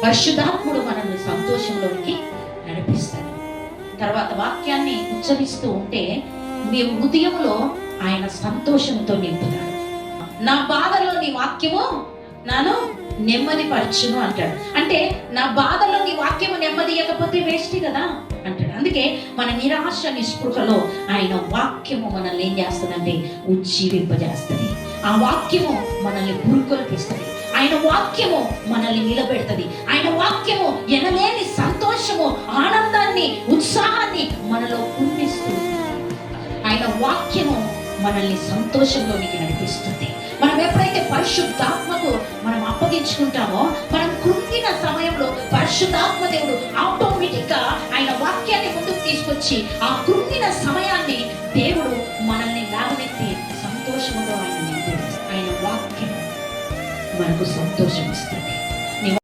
పరిశుద్ధాత్ముడు మనల్ని సంతోషంలోనికి నడిపిస్తాడు. తర్వాత వాక్యాన్ని ఉచ్చరిస్తూ ఉంటే మీ హృదయంలో ఆయన సంతోషంతో నింపుతాడు. నా బాధలో నీ వాక్యము నన్ను నెమ్మది పరచును అంటాడు. అంటే నా బాధలో నీ వాక్యము నెమ్మది ఇవ్వకపోతే వేస్ట్ కదా అంటాడు. అందుకే మన నిరాశ నిస్పృహలో ఆయన వాక్యము మనల్ని ఏం చేస్తుందంటే ఉజ్జీవింపజేస్తుంది. ఆ వాక్యము మనల్ని పురుకొల్పిస్తుంది. ఆయన వాక్యము మనల్ని నిలబెడుతుంది. ఆయన వాక్యము ఎనలేని సంతోషము, ఆనందాన్ని, ఉత్సాహాన్ని మనలో పుట్టిస్తుంది. ఆయన వాక్యము మనల్ని సంతోషంలోనికి నడిపిస్తుంది. మనం ఎప్పుడైతే పరిశుద్ధాత్మకు మనం అప్పగించుకుంటామో, మనం కృంగిన సమయంలో పరిశుద్ధాత్మ దేవుడు ఆటోమేటిక్ గా ఆయన వాక్యాన్ని ముందుకు తీసుకొచ్చి ఆ కృంగిన సమయాన్ని దేవుడు మనల్ని లేవనెత్తి సంతోషముగా ఆయన నింపేస్తాడు. ఆయన వాక్యం మనకు సంతోషం ఇస్తుంది.